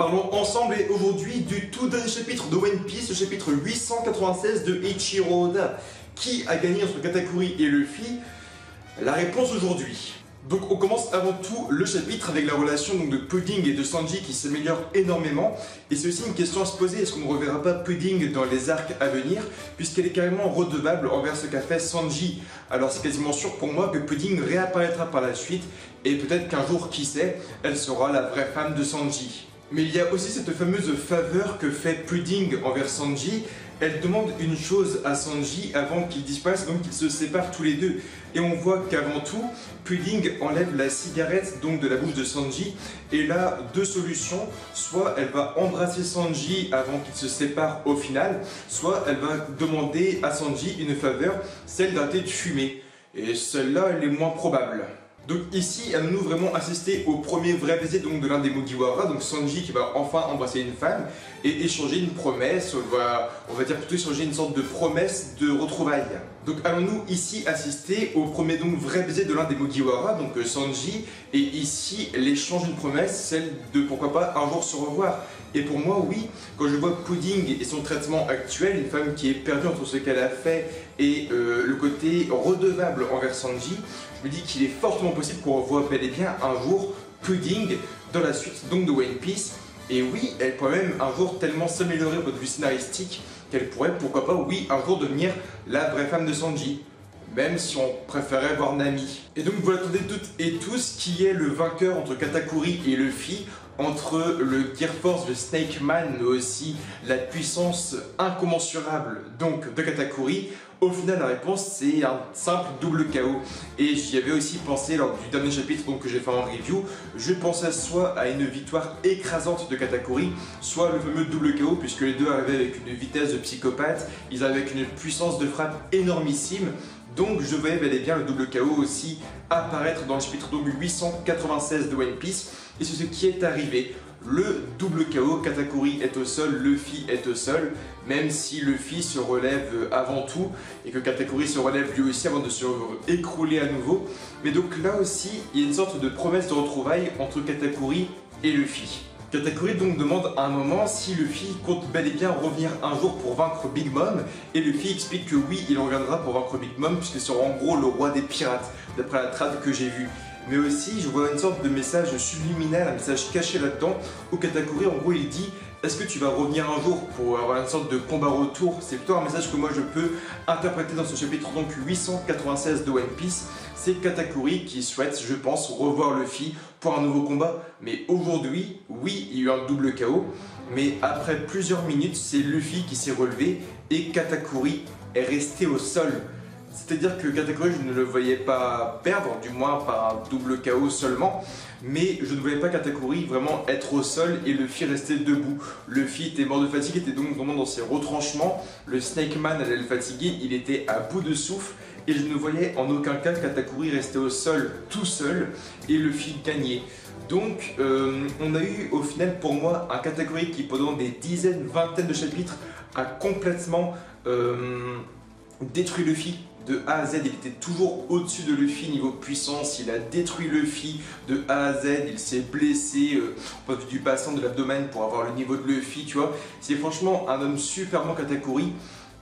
Parlons ensemble et aujourd'hui du tout dernier chapitre de One Piece, le chapitre 896 de Eiichiro Oda. Qui a gagné entre Katakuri et Luffy? La réponse aujourd'hui. Donc on commence avant tout le chapitre avec la relation de Pudding et de Sanji qui s'améliore énormément. Et c'est aussi une question à se poser, est-ce qu'on ne reverra pas Pudding dans les arcs à venir, puisqu'elle est carrément redevable envers ce qu'a fait Sanji. Alors c'est quasiment sûr pour moi que Pudding réapparaîtra par la suite, et peut-être qu'un jour, qui sait, elle sera la vraie femme de Sanji. Mais il y a aussi cette fameuse faveur que fait Pudding envers Sanji. Elle demande une chose à Sanji avant qu'il disparaisse, donc qu'ils se séparent tous les deux. Et on voit qu'avant tout, Pudding enlève la cigarette donc de la bouche de Sanji. Et là, deux solutions. Soit elle va embrasser Sanji avant qu'ils se séparent au final, soit elle va demander à Sanji une faveur, celle d'arrêter de fumer. Et celle-là, elle est moins probable. Donc ici, allons-nous vraiment assister au premier vrai baiser donc de l'un des Mugiwara, donc Sanji qui va enfin embrasser une femme et échanger une promesse, on va dire plutôt échanger une sorte de promesse de retrouvailles. Donc allons-nous ici assister au premier donc vrai baiser de l'un des Mugiwara, donc Sanji, et ici l'échange d'une promesse, celle de pourquoi pas un jour se revoir. Et pour moi, oui, quand je vois Pudding et son traitement actuel, une femme qui est perdue entre ce qu'elle a fait et le côté redevable envers Sanji, je me dis qu'il est fortement possible qu'on revoie bel et bien un jour Pudding dans la suite donc de One Piece. Et oui, elle pourrait même un jour tellement s'améliorer au point de vue scénaristique qu'elle pourrait, pourquoi pas, oui, un jour devenir la vraie femme de Sanji. Même si on préférait voir Nami. Et donc vous l'attendez toutes et tous, qui est le vainqueur entre Katakuri et Luffy, entre le Gear Force de Snake Man, mais aussi la puissance incommensurable donc de Katakuri. Au final, la réponse, c'est un simple double KO. Et j'y avais aussi pensé lors du dernier chapitre donc, que j'ai fait en review. Je pensais soit à une victoire écrasante de Katakuri, soit le fameux double KO, puisque les deux arrivaient avec une vitesse de psychopathe, ils arrivaient avec une puissance de frappe énormissime. Donc je voyais bel et bien le double KO aussi apparaître dans le chapitre 896 de One Piece. Et c'est ce qui est arrivé. Le double KO, Katakuri est au sol, Luffy est au sol, même si Luffy se relève avant tout et que Katakuri se relève lui aussi avant de se écrouler à nouveau. Mais donc là aussi, il y a une sorte de promesse de retrouvailles entre Katakuri et Luffy. Katakuri donc demande à un moment si Luffy compte bel et bien revenir un jour pour vaincre Big Mom, et Luffy explique que oui, il reviendra pour vaincre Big Mom puisque sera en gros le roi des pirates, d'après la trad que j'ai vue. Mais aussi, je vois une sorte de message subliminal, un message caché là-dedans, où Katakuri, en gros, il dit « Est-ce que tu vas revenir un jour pour avoir une sorte de combat retour ?» C'est plutôt un message que moi je peux interpréter dans ce chapitre donc 896 de One Piece. C'est Katakuri qui souhaite, je pense, revoir Luffy pour un nouveau combat. Mais aujourd'hui, oui, il y a eu un double KO, mais après plusieurs minutes, c'est Luffy qui s'est relevé et Katakuri est resté au sol. C'est-à-dire que Katakuri, je ne le voyais pas perdre, du moins par un double KO seulement, mais je ne voyais pas Katakuri vraiment être au sol et Luffy rester debout. Luffy était mort de fatigue, était donc vraiment dans ses retranchements, le Snake Man allait le fatiguer, il était à bout de souffle, et je ne voyais en aucun cas Katakuri rester au sol tout seul et Luffy gagner. Donc on a eu au final pour moi un Katakuri qui pendant des dizaines, vingtaines de chapitres a complètement détruit Luffy de A à Z. Il était toujours au-dessus de Luffy niveau puissance, il a détruit Luffy de A à Z, il s'est blessé au point de vue du bassin de l'abdomen pour avoir le niveau de Luffy, tu vois. C'est franchement un homme super bon Katakuri.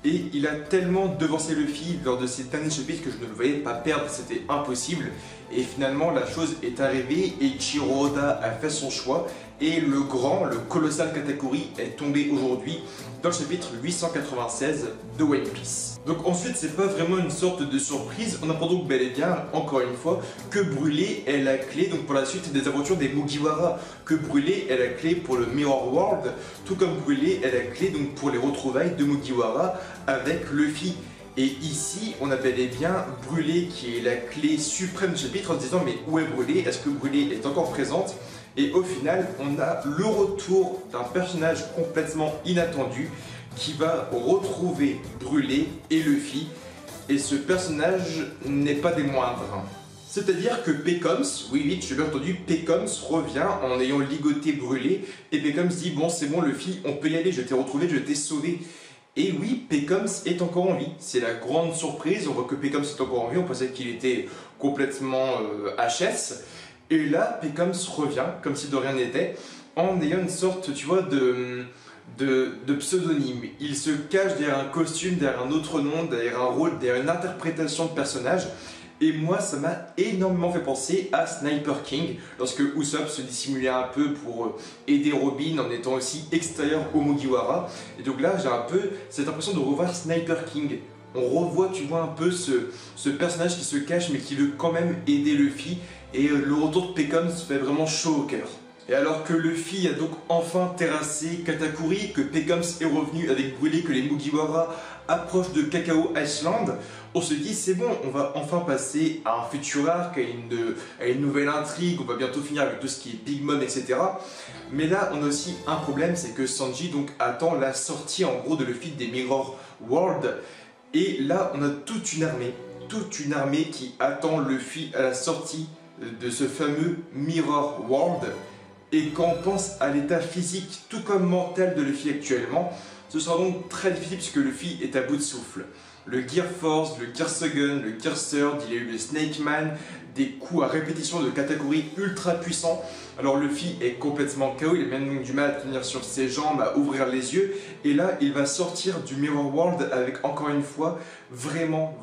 Et il a tellement devancé Luffy lors de ces derniers chapitres que je ne le voyais pas perdre, c'était impossible. Et finalement la chose est arrivée et Eiichiro Oda a fait son choix et le grand, le colossal Katakuri est tombé aujourd'hui dans le chapitre 896 de One Piece. Donc ensuite c'est pas vraiment une sorte de surprise, on apprend donc bel et bien, encore une fois, que Brûlé est la clé donc pour la suite des aventures des Mugiwara, que Brûlé est la clé pour le Mirror World, tout comme Brûlé est la clé donc pour les retrouvailles de Mugiwara avec Luffy. Et ici, on a bel et bien Brûlé qui est la clé suprême du chapitre en se disant mais où est Brûlé? Est-ce que Brûlé est encore présente? Et au final, on a le retour d'un personnage complètement inattendu qui va retrouver Brûlé et Luffy. Et ce personnage n'est pas des moindres. C'est-à-dire que Pecoms, oui, j'ai bien entendu, Pecoms revient en ayant ligoté Brûlé. Et Pecoms dit bon, c'est bon Luffy, on peut y aller, je t'ai retrouvé, je t'ai sauvé. Et oui, Pecoms est encore en vie, c'est la grande surprise, on voit que Pecoms est encore en vie, on pensait qu'il était complètement HS. Et là, Pecoms revient, comme si de rien n'était, en ayant une sorte, tu vois, de pseudonyme. Il se cache derrière un costume, derrière un autre nom, derrière un rôle, derrière une interprétation de personnage. Et moi, ça m'a énormément fait penser à Sniper King, lorsque Usopp se dissimulait un peu pour aider Robin en étant aussi extérieur au Mugiwara. Et donc là, j'ai un peu cette impression de revoir Sniper King. On revoit, tu vois, un peu ce personnage qui se cache, mais qui veut quand même aider Luffy. Et le retour de Peckham se fait vraiment chaud au cœur. Et alors que Luffy a donc enfin terrassé Katakuri, que Peckham est revenu avec brûlé, que les Mugiwara approchent de Cacao Island, on se dit c'est bon, on va enfin passer à un futur arc, à une nouvelle intrigue, on va bientôt finir avec tout ce qui est Big Mom, etc. Mais là, on a aussi un problème, c'est que Sanji donc attend la sortie en gros de Luffy des Mirror World. Et là, on a toute une armée qui attend Luffy à la sortie de ce fameux Mirror World. Et quand on pense à l'état physique, tout comme mental de Luffy actuellement, ce sera donc très difficile puisque Luffy est à bout de souffle. Le Gear Force, le Gear Second, le Gear Third, il a eu le Snake Man, des coups à répétition de Katakuri ultra puissants. Alors Luffy est complètement KO, il a même du mal à tenir sur ses jambes, à ouvrir les yeux. Et là, il va sortir du Mirror World avec encore une fois vraiment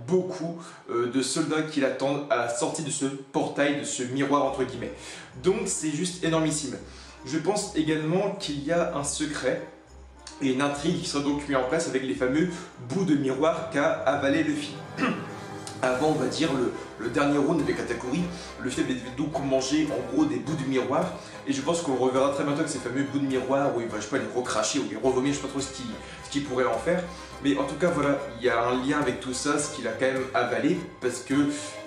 beaucoup de soldats qui l'attendent à la sortie de ce portail, de ce miroir entre guillemets. Donc c'est juste énormissime. Je pense également qu'il y a un secret et une intrigue qui sera donc mise en place avec les fameux bouts de miroir qu'a avalé Luffy. Avant, on va dire, le dernier round avec Katakuri, Luffy avait donc mangé en gros des bouts de miroir. Et je pense qu'on reverra très bientôt avec ces fameux bouts de miroir où il va, je sais pas, les recracher ou les revomir, je sais pas trop ce qu'il pourrait en faire. Mais en tout cas, voilà, il y a un lien avec tout ça, ce qu'il a quand même avalé, parce que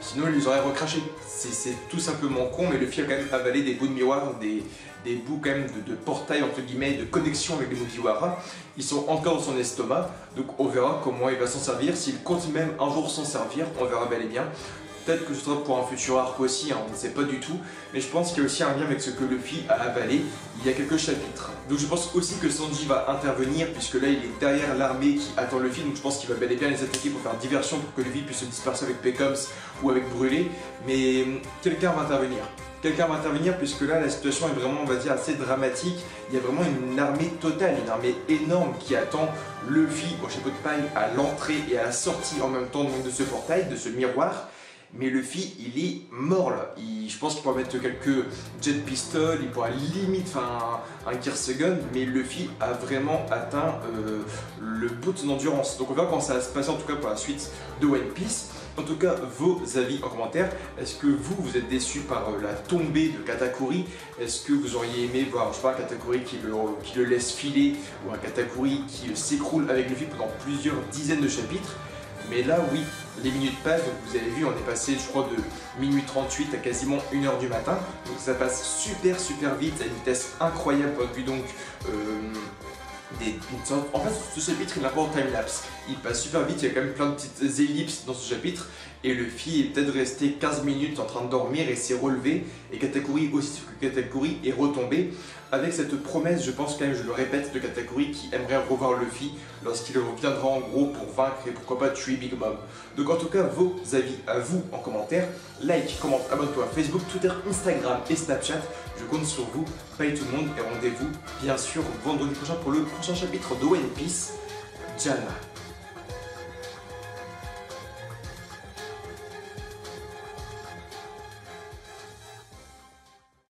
sinon il les aurait recrachés. C'est tout simplement con, mais Luffy a quand même avalé des bouts de miroir, des bouts quand même de portail entre guillemets, de connexion avec les Mugiwara. Ils sont encore dans son estomac, donc on verra comment il va s'en servir. S'il compte même un jour s'en servir, on verra bel et bien. Peut-être que ce sera pour un futur arc aussi, hein, on ne sait pas du tout. Mais je pense qu'il y a aussi un lien avec ce que Luffy a avalé il y a quelques chapitres. Donc je pense aussi que Sanji va intervenir, puisque là il est derrière l'armée qui attend Luffy. Donc je pense qu'il va bel et bien les attaquer pour faire diversion, pour que Luffy puisse se disperser avec Peckham ou avec Brûlé. Mais quelqu'un va intervenir. Quelqu'un va intervenir puisque là la situation est vraiment, on va dire, assez dramatique. Il y a vraiment une armée totale, une armée énorme qui attend Luffy au chapeau de paille à l'entrée et à la sortie en même temps donc, de ce portail, de ce miroir. Mais Luffy, il est mort là. Je pense qu'il pourra mettre quelques jet pistols, il pourra limite faire un Gear Second, mais Luffy a vraiment atteint le bout de son endurance. Donc on verra comment ça va se passer en tout cas pour la suite de One Piece. En tout cas, vos avis en commentaire. Est-ce que vous êtes déçu par la tombée de Katakuri? Est-ce que vous auriez aimé voir, je sais pas, un Katakuri qui le laisse filer ou un Katakuri qui s'écroule avec Luffy pendant plusieurs dizaines de chapitres? Mais là, oui, les minutes passent, donc vous avez vu, on est passé, je crois, de minuit 38 à quasiment 1h du matin. Donc ça passe super vite, à une vitesse incroyable, point de vue donc en fait, ce chapitre, il n'a pas en timelapse. Il passe super vite, il y a quand même plein de petites ellipses dans ce chapitre. Et Luffy est peut-être resté 15 minutes en train de dormir et s'est relevé. Et Katakuri aussi, sauf que Katakuri est retombé. Avec cette promesse, je pense quand même, je le répète, de Katakuri qui aimerait revoir Luffy lorsqu'il reviendra en gros pour vaincre et pourquoi pas tuer Big Mom. Donc en tout cas, vos avis à vous en commentaire. Like, commente, abonne-toi à Facebook, Twitter, Instagram et Snapchat. Je compte sur vous. Bye tout le monde et rendez-vous bien sûr vendredi prochain pour le prochain chapitre de One Piece. Jana.